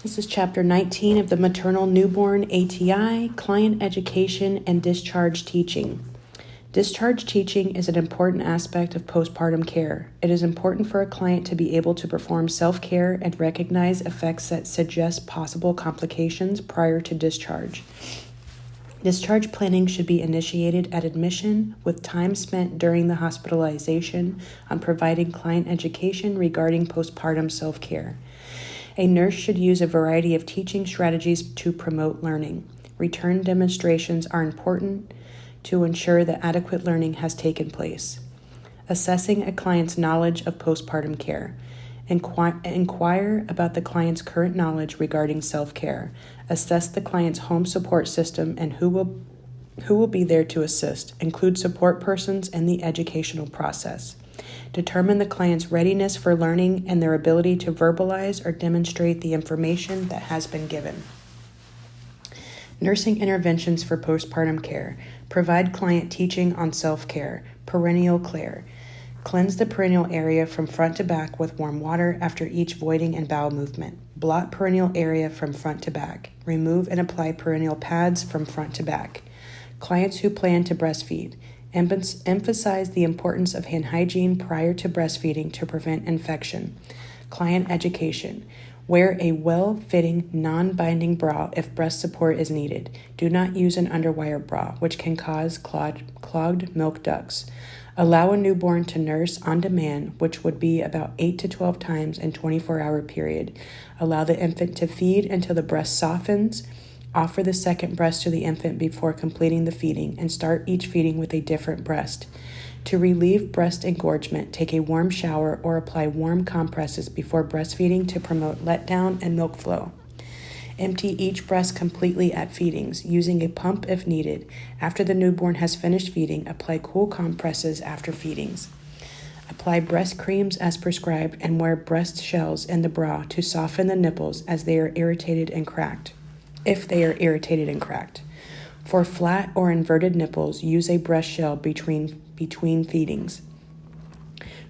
This is Chapter 19 of the Maternal Newborn ATI, Client Education and Discharge Teaching. Discharge teaching is an important aspect of postpartum care. It is important for a client to be able to perform self-care and recognize effects that suggest possible complications prior to discharge. Discharge planning should be initiated at admission, with time spent during the hospitalization on providing client education regarding postpartum self-care. A nurse should use a variety of teaching strategies to promote learning. Return demonstrations are important to ensure that adequate learning has taken place. Assessing a client's knowledge of postpartum care. Inquire about the client's current knowledge regarding self-care. Assess the client's home support system and who will be there to assist. Include support persons in the educational process. Determine the client's readiness for learning and their ability to verbalize or demonstrate the information that has been given. Nursing interventions for postpartum care. Provide client teaching on self-care. Perineal care. Cleanse the perineal area from front to back with warm water after each voiding and bowel movement. Blot perineal area from front to back. Remove and apply perineal pads from front to back. Clients who plan to breastfeed. Emphasize the importance of hand hygiene prior to breastfeeding to prevent infection. Client education. Wear a well-fitting, non-binding bra if breast support is needed. Do not use an underwire bra, which can cause clogged milk ducts. Allow a newborn to nurse on demand, which would be about 8 to 12 times in a 24-hour period. Allow the infant to feed until the breast softens. Offer the second breast to the infant before completing the feeding, and start each feeding with a different breast. To relieve breast engorgement, take a warm shower or apply warm compresses before breastfeeding to promote letdown and milk flow. Empty each breast completely at feedings, using a pump if needed. After the newborn has finished feeding, apply cool compresses after feedings. Apply breast creams as prescribed and wear breast shells in the bra to soften the nipples as they are irritated and cracked. For flat or inverted nipples, use a breast shell between feedings.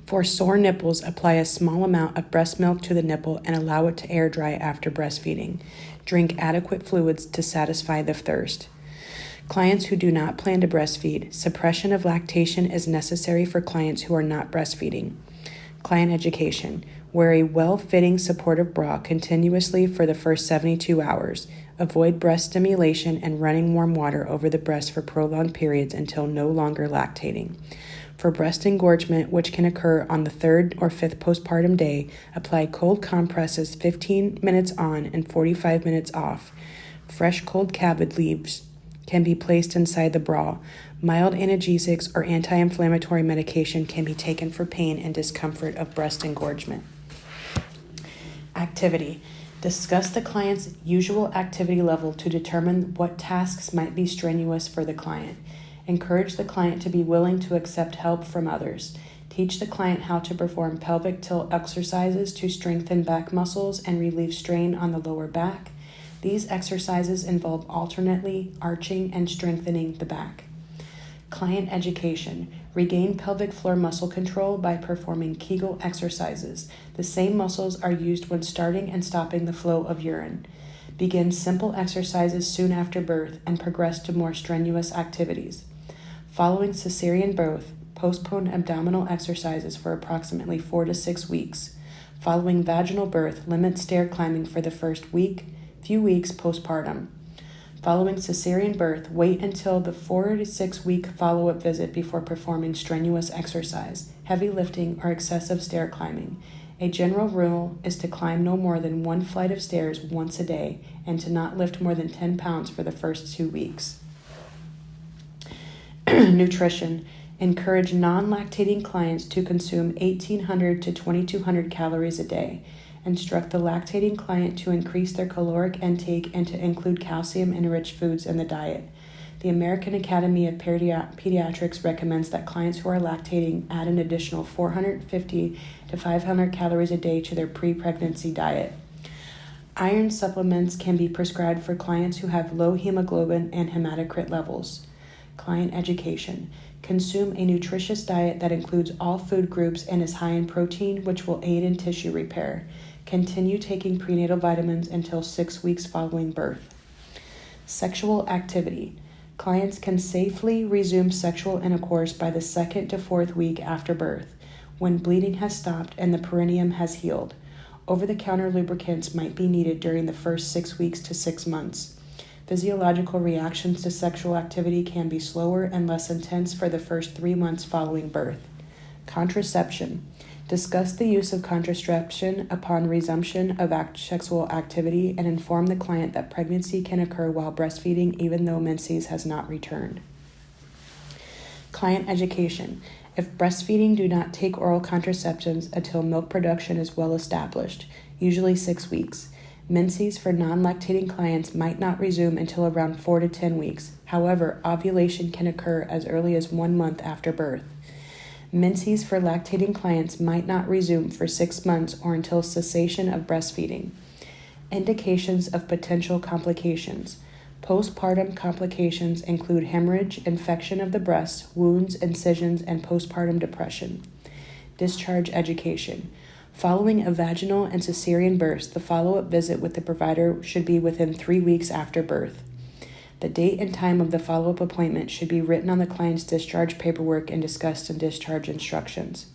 For sore nipples, apply a small amount of breast milk to the nipple and allow it to air dry after breastfeeding. Drink adequate fluids to satisfy the thirst. Clients who do not plan to breastfeed, suppression of lactation is necessary for clients who are not breastfeeding. Client education. Wear a well-fitting supportive bra continuously for the first 72 hours. Avoid breast stimulation and running warm water over the breast for prolonged periods until no longer lactating. For breast engorgement, which can occur on the 3rd or 5th postpartum day, apply cold compresses 15 minutes on and 45 minutes off. Fresh cold cavity leaves can be placed inside the bra. Mild analgesics or anti-inflammatory medication can be taken for pain and discomfort of breast engorgement. Activity. Discuss the client's usual activity level to determine what tasks might be strenuous for the client. Encourage the client to be willing to accept help from others. Teach the client how to perform pelvic tilt exercises to strengthen back muscles and relieve strain on the lower back. These exercises involve alternately arching and strengthening the back. Client education. Regain pelvic floor muscle control by performing Kegel exercises. The same muscles are used when starting and stopping the flow of urine. Begin simple exercises soon after birth and progress to more strenuous activities. Following cesarean birth, postpone abdominal exercises for approximately 4 to 6 weeks. Following vaginal birth, limit stair climbing for the first few weeks postpartum. Following cesarean birth, wait until the 4 to 6 week follow-up visit before performing strenuous exercise, heavy lifting, or excessive stair climbing. A general rule is to climb no more than 1 flight of stairs once a day and to not lift more than 10 pounds for the first 2 weeks. Nutrition. Encourage non-lactating clients to consume 1,800 to 2,200 calories a day. Instruct the lactating client to increase their caloric intake and to include calcium-enriched foods in the diet. The American Academy of Pediatrics recommends that clients who are lactating add an additional 450 to 500 calories a day to their pre-pregnancy diet. Iron supplements can be prescribed for clients who have low hemoglobin and hematocrit levels. Client education. Consume a nutritious diet that includes all food groups and is high in protein, which will aid in tissue repair. Continue taking prenatal vitamins until 6 weeks following birth. Sexual activity. Clients can safely resume sexual intercourse by the 2nd to 4th week after birth, when bleeding has stopped and the perineum has healed. Over-the-counter lubricants might be needed during the first 6 weeks to 6 months. Physiological reactions to sexual activity can be slower and less intense for the first 3 months following birth. Contraception. Discuss the use of contraception upon resumption of sexual activity and inform the client that pregnancy can occur while breastfeeding even though menses has not returned. Client education. If breastfeeding, do not take oral contraceptives until milk production is well established, usually 6 weeks. Menses for non-lactating clients might not resume until around 4 to 10 weeks. However, ovulation can occur as early as 1 month after birth. Menses for lactating clients might not resume for 6 months or until cessation of breastfeeding. Indications of potential complications. Postpartum complications include hemorrhage, infection of the breast, wounds, incisions, and postpartum depression. Discharge education. Following a vaginal and cesarean births, the follow-up visit with the provider should be within 3 weeks after birth. The date and time of the follow-up appointment should be written on the client's discharge paperwork and discussed in discharge instructions.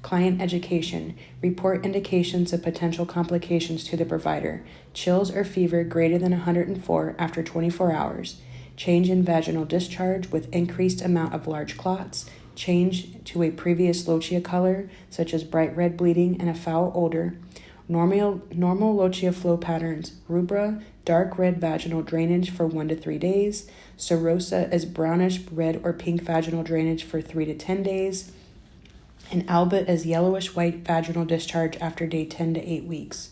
Client education. Report indications of potential complications to the provider. Chills or fever greater than 104 after 24 hours. Change in vaginal discharge with increased amount of large clots. Change to a previous lochia color, such as bright red bleeding and a foul odor. Normal lochia flow patterns. Rubra, dark red vaginal drainage for 1 to 3 days. Serosa is brownish red or pink vaginal drainage for 3 to 10 days. And alba is yellowish white vaginal discharge after day 10 to 8 weeks.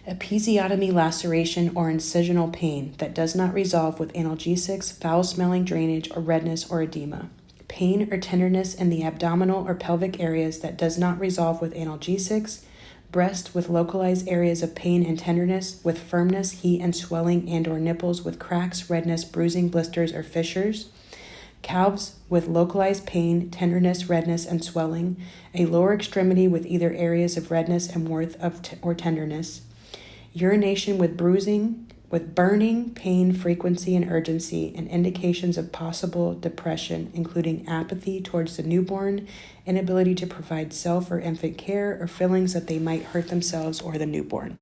Episiotomy laceration or incisional pain that does not resolve with analgesics, foul-smelling drainage, or redness or edema. Pain or tenderness in the abdominal or pelvic areas that does not resolve with analgesics. Breast with localized areas of pain and tenderness with firmness, heat, and swelling and or nipples with cracks, redness, bruising, blisters, or fissures. Calves with localized pain, tenderness, redness, and swelling. A lower extremity with either areas of redness and warmth or tenderness. Urination with bruising, with burning, pain, frequency, and urgency, and indications of possible depression, including apathy towards the newborn, inability to provide self or infant care, or feelings that they might hurt themselves or the newborn.